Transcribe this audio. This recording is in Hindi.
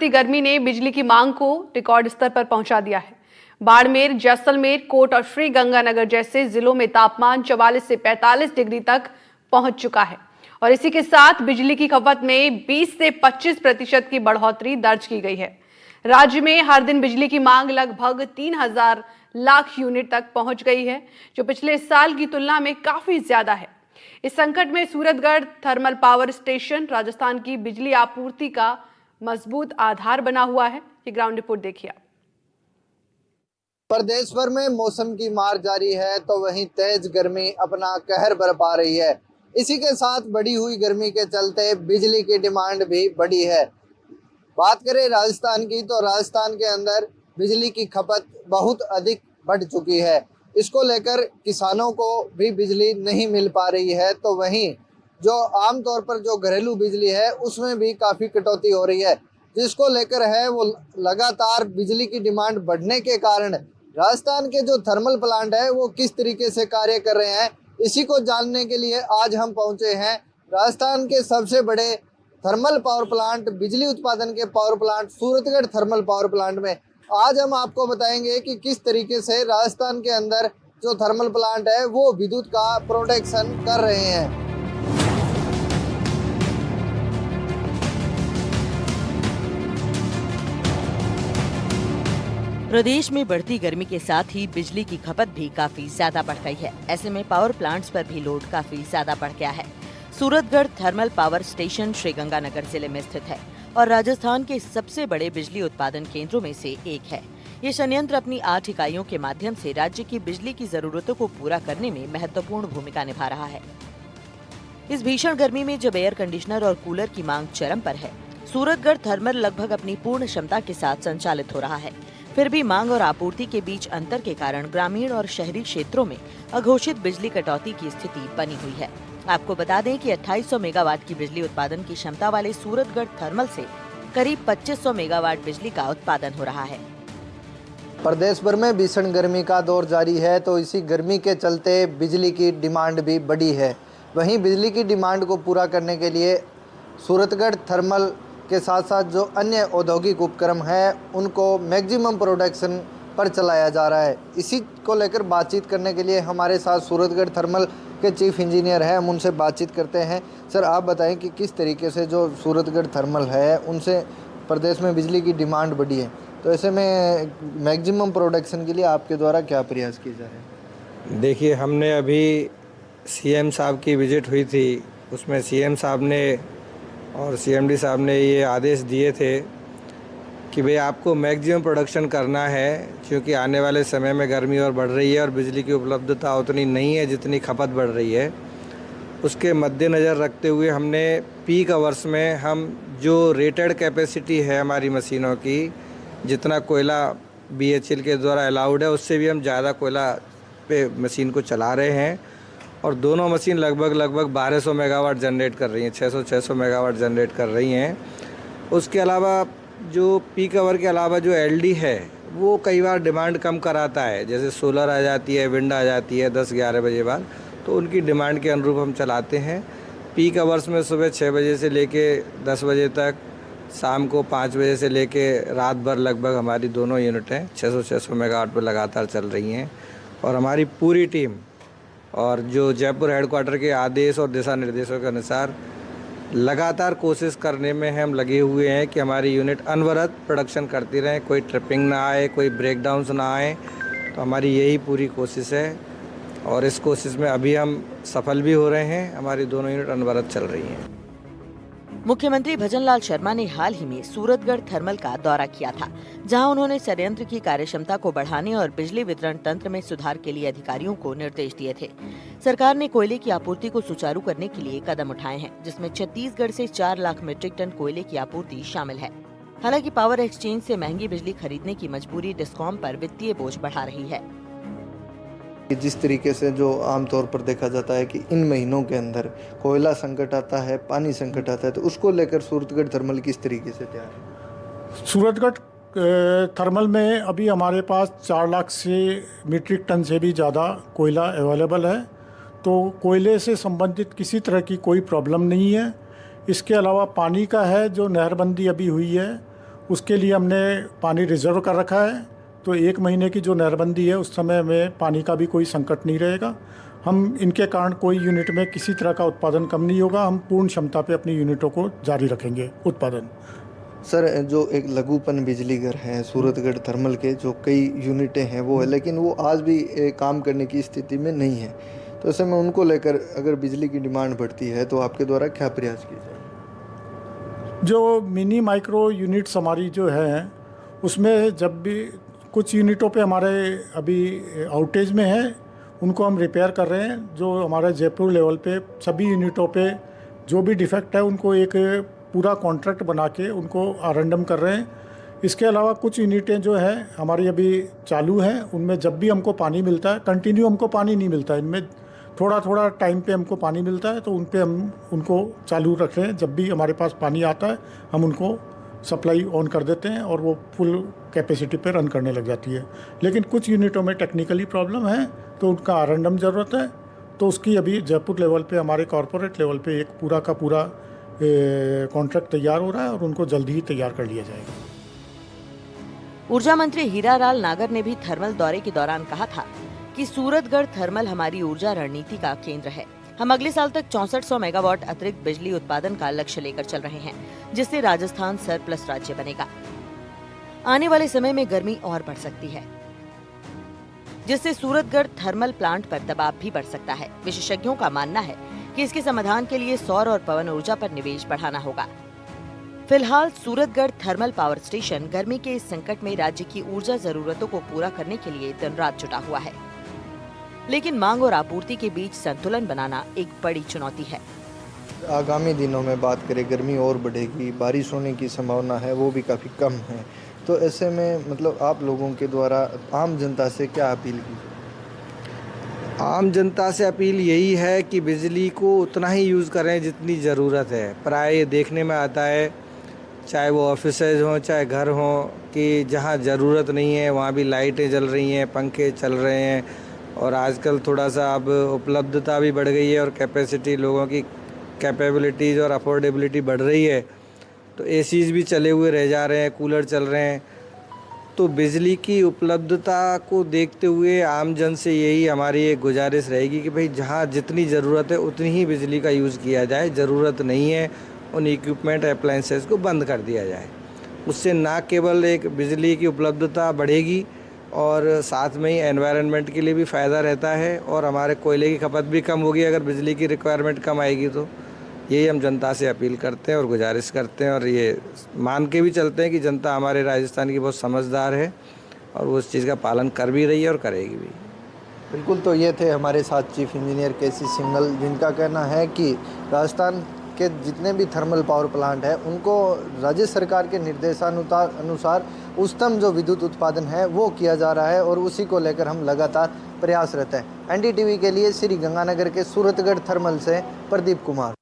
बढ़ती गर्मी ने बिजली की मांग को रिकॉर्ड स्तर पर पहुंचा दिया है। बाड़मेर, जैसलमेर, कोट और श्रीगंगानगर जैसे जिलों में तापमान 44 से 45 डिग्री तक पहुंच चुका है और इसी के साथ बिजली की खपत में 20 से 25% की बढ़ोतरी दर्ज की गई है। राज्य में हर दिन बिजली की मांग लगभग 3000 लाख यूनिट तक पहुंच गई है, जो पिछले साल की तुलना में काफी ज्यादा है। इस संकट में Suratgarh thermal power station Rajasthan की बिजली आपूर्ति का मजबूत आधार बना हुआ है। ये ग्राउंड रिपोर्ट देखिए। प्रदेश भर में मौसम की मार जारी है तो वहीं तेज गर्मी अपना कहर बरपा रही है। इसी के साथ बढ़ी हुई गर्मी के चलते बिजली की डिमांड भी बढ़ी है। बात करें राजस्थान की तो राजस्थान के अंदर बिजली की खपत बहुत अधिक बढ़ चुकी है। इसको लेकर किसानों को भी बिजली नहीं मिल पा रही है, तो वहीं जो आमतौर पर जो घरेलू बिजली है उसमें भी काफ़ी कटौती हो रही है, जिसको लेकर है वो लगातार बिजली की डिमांड बढ़ने के कारण राजस्थान के जो थर्मल प्लांट है वो किस तरीके से कार्य कर रहे हैं, इसी को जानने के लिए आज हम पहुंचे हैं राजस्थान के सबसे बड़े थर्मल पावर प्लांट, बिजली उत्पादन के power plant Suratgarh thermal power plant में। आज हम आपको बताएंगे कि किस तरीके से राजस्थान के अंदर जो थर्मल प्लांट है वो विद्युत का प्रोडक्शन कर रहे हैं। प्रदेश में बढ़ती गर्मी के साथ ही बिजली की खपत भी काफी ज्यादा बढ़ गई है। ऐसे में पावर प्लांट्स पर भी लोड काफी ज्यादा बढ़ गया है। Suratgarh thermal power station Sriganganagar जिले में स्थित है और राजस्थान के सबसे बड़े बिजली उत्पादन केंद्रों में से एक है। ये संयंत्र अपनी 8 इकाइयों के माध्यम से राज्य की बिजली की जरूरतों को पूरा करने में महत्वपूर्ण भूमिका निभा रहा है। इस भीषण गर्मी में जब एयर कंडीशनर और कूलर की मांग चरम पर है, सूरतगढ़ थर्मल लगभग अपनी पूर्ण क्षमता के साथ संचालित हो रहा है। फिर भी मांग और आपूर्ति के बीच अंतर के कारण ग्रामीण और शहरी क्षेत्रों में अघोषित बिजली कटौती की स्थिति बनी हुई है। आपको बता दें कि 2800 मेगावाट की बिजली उत्पादन की क्षमता वाले सूरतगढ़ थर्मल से करीब 2500 मेगावाट बिजली का उत्पादन हो रहा है। प्रदेश भर में भीषण गर्मी का दौर जारी है, तो इसी गर्मी के चलते बिजली की डिमांड भी बढ़ी है। वहीं बिजली की डिमांड को पूरा करने के लिए सूरतगढ़ थर्मल के साथ साथ जो अन्य औद्योगिक उपक्रम हैं उनको मैक्सिमम प्रोडक्शन पर चलाया जा रहा है। इसी को लेकर बातचीत करने के लिए हमारे साथ सूरतगढ़ थर्मल के चीफ इंजीनियर हैं, हम उनसे बातचीत करते हैं। सर, आप बताएं कि किस तरीके से जो सूरतगढ़ थर्मल है उनसे प्रदेश में बिजली की डिमांड बढ़ी है, तो ऐसे में मैक्सिमम प्रोडक्शन के लिए आपके द्वारा क्या प्रयास किए जा रहे हैं? देखिए, हमने अभी सीएम साहब की विजिट हुई थी, उसमें सीएम साहब ने और सीएमडी साहब ने ये आदेश दिए थे कि भाई आपको मैक्सिमम प्रोडक्शन करना है, क्योंकि आने वाले समय में गर्मी और बढ़ रही है और बिजली की उपलब्धता उतनी नहीं है जितनी खपत बढ़ रही है। उसके मद्देनज़र रखते हुए हमने पीक आवर्स में हम जो रेटेड कैपेसिटी है हमारी मशीनों की, जितना कोयला बीएचईएल के द्वारा अलाउड है उससे भी हम ज़्यादा कोयला पे मशीन को चला रहे हैं और दोनों मशीन लगभग 1200 मेगावाट जनरेट कर रही हैं, 600 मेगावाट जनरेट कर रही हैं। उसके अलावा जो पीक आवर के अलावा जो एलडी है वो कई बार डिमांड कम कराता है, जैसे सोलर आ जाती है, विंड आ जाती है 10-11 बजे बाद, तो उनकी डिमांड के अनुरूप हम चलाते हैं। पीक आवर्स में सुबह 6 बजे से लेके 10 बजे तक, शाम को 5 बजे से लेके रात भर लगभग हमारी दोनों यूनिटें 600 मेगावाट पर लगातार चल रही हैं। और हमारी पूरी टीम और जो जयपुर हेडक्वार्टर के आदेश और दिशा निर्देशों के अनुसार लगातार कोशिश करने में हम लगे हुए हैं कि हमारी यूनिट अनवरत प्रोडक्शन करती रहें, कोई ट्रिपिंग ना आए, कोई ब्रेकडाउन्स ना आए। तो हमारी यही पूरी कोशिश है और इस कोशिश में अभी हम सफल भी हो रहे हैं। हमारी दोनों यूनिट अनवरत चल रही हैं। मुख्यमंत्री भजनलाल शर्मा ने हाल ही में सूरतगढ़ थर्मल का दौरा किया था, जहां उन्होंने संयंत्र की कार्यक्षमता को बढ़ाने और बिजली वितरण तंत्र में सुधार के लिए अधिकारियों को निर्देश दिए थे। सरकार ने कोयले की आपूर्ति को सुचारू करने के लिए कदम उठाए हैं, जिसमें छत्तीसगढ़ से 4 लाख मीट्रिक टन कोयले की आपूर्ति शामिल है। हालांकि पावर एक्सचेंज से महंगी बिजली खरीदने की मजबूरी डिस्कॉम पर वित्तीय बोझ बढ़ा रही है। जिस तरीके से जो आमतौर पर देखा जाता है कि इन महीनों के अंदर कोयला संकट आता है, पानी संकट आता है, तो उसको लेकर सूरतगढ़ थर्मल किस तरीके से तैयार है? सूरतगढ़ थर्मल में अभी हमारे पास 4 लाख से मीट्रिक टन से भी ज़्यादा कोयला अवेलेबल है, तो कोयले से संबंधित किसी तरह की कोई प्रॉब्लम नहीं है। इसके अलावा पानी का है, जो नहरबंदी अभी हुई है उसके लिए हमने पानी रिजर्व कर रखा है, तो 1 महीने की जो नहरबंदी है उस समय में पानी का भी कोई संकट नहीं रहेगा। हम इनके कारण कोई यूनिट में किसी तरह का उत्पादन कम नहीं होगा। हम पूर्ण क्षमता पे अपनी यूनिटों को जारी रखेंगे उत्पादन। सर, जो एक लघुपन बिजली घर है सूरतगढ़ थर्मल के, जो कई यूनिटें हैं वो है, लेकिन वो आज भी काम करने की स्थिति में नहीं है, तो ऐसे में उनको लेकर अगर बिजली की डिमांड बढ़ती है तो आपके द्वारा क्या प्रयास किए जाएंगे? जो मिनी माइक्रो यूनिट्स हमारी जो है उसमें जब भी कुछ यूनिटों पे हमारे अभी आउटेज में है, उनको हम रिपेयर कर रहे हैं। जो हमारे जयपुर लेवल पे सभी यूनिटों पे जो भी डिफेक्ट है उनको एक पूरा कॉन्ट्रैक्ट बना के उनको आरंडम कर रहे हैं। इसके अलावा कुछ यूनिटें जो है हमारी अभी चालू हैं, उनमें जब भी हमको पानी मिलता है, कंटिन्यू हमको पानी नहीं मिलता, इनमें थोड़ा थोड़ा टाइम पे हमको पानी मिलता है, तो उन पे हम उनको चालू रख रहे हैं। जब भी हमारे पास पानी आता है हम उनको सप्लाई ऑन कर देते हैं और वो फुल कैपेसिटी पे रन करने लग जाती है। लेकिन कुछ यूनिटों में टेक्निकली प्रॉब्लम है तो उनका आरंडम ज़रूरत है, तो उसकी अभी जयपुर लेवल पे हमारे कॉरपोरेट लेवल पे एक पूरा का पूरा कॉन्ट्रैक्ट तैयार हो रहा है और उनको जल्दी ही तैयार कर लिया जाएगा। ऊर्जा मंत्री हीरालाल नागर ने भी थर्मल दौरे के दौरान कहा था कि सूरतगढ़ थर्मल हमारी ऊर्जा रणनीति का केंद्र है। हम अगले साल तक 6400 मेगावाट अतिरिक्त बिजली उत्पादन का लक्ष्य लेकर चल रहे हैं, जिससे राजस्थान सरप्लस राज्य बनेगा। आने वाले समय में गर्मी और बढ़ सकती है, जिससे सूरतगढ़ थर्मल प्लांट पर दबाव भी बढ़ सकता है। विशेषज्ञों का मानना है कि इसके समाधान के लिए सौर और पवन ऊर्जा पर निवेश बढ़ाना होगा। फिलहाल सूरतगढ़ थर्मल पावर स्टेशन गर्मी के इस संकट में राज्य की ऊर्जा जरूरतों को पूरा करने के लिए दिन रात जुटा हुआ है, लेकिन मांग और आपूर्ति के बीच संतुलन बनाना एक बड़ी चुनौती है। आगामी दिनों में बात करें, गर्मी और बढ़ेगी, बारिश होने की संभावना है वो भी काफ़ी कम है, तो ऐसे में मतलब आप लोगों के द्वारा आम जनता से क्या अपील की? आम जनता से अपील यही है कि बिजली को उतना ही यूज़ करें जितनी ज़रूरत है। प्राय ये देखने में आता है, चाहे वो ऑफिसेज हों चाहे घर हों, कि जहाँ ज़रूरत नहीं है वहाँ भी लाइटें जल रही हैं, पंखे चल रहे हैं, और आजकल थोड़ा सा अब उपलब्धता भी बढ़ गई है और कैपेसिटी, लोगों की कैपेबिलिटीज़ और अफोर्डेबिलिटी बढ़ रही है, तो एसीज़ भी चले हुए रह जा रहे हैं, कूलर चल रहे हैं। तो बिजली की उपलब्धता को देखते हुए आम जन से यही हमारी एक गुजारिश रहेगी कि भाई जहाँ जितनी ज़रूरत है उतनी ही बिजली का यूज़ किया जाए। ज़रूरत नहीं है उन इक्विपमेंट अप्लायंसेस को बंद कर दिया जाए। उससे ना केवल एक बिजली की उपलब्धता बढ़ेगी और साथ में ही एनवायरनमेंट के लिए भी फ़ायदा रहता है, और हमारे कोयले की खपत भी कम होगी अगर बिजली की रिक्वायरमेंट कम आएगी। तो यही हम जनता से अपील करते हैं और गुजारिश करते हैं, और ये मान के भी चलते हैं कि जनता हमारे राजस्थान की बहुत समझदार है और वो उस चीज़ का पालन कर भी रही है और करेगी भी। बिल्कुल, तो ये थे हमारे साथ चीफ इंजीनियर केसी सिंगल, जिनका कहना है कि राजस्थान के जितने भी थर्मल पावर प्लांट है उनको राज्य सरकार के निर्देशानुसार उच्चतम जो विद्युत उत्पादन है वो किया जा रहा है, और उसी को लेकर हम लगातार प्रयासरत हैं। एनडीटीवी के लिए श्री गंगानगर के सूरतगढ़ थर्मल से प्रदीप कुमार।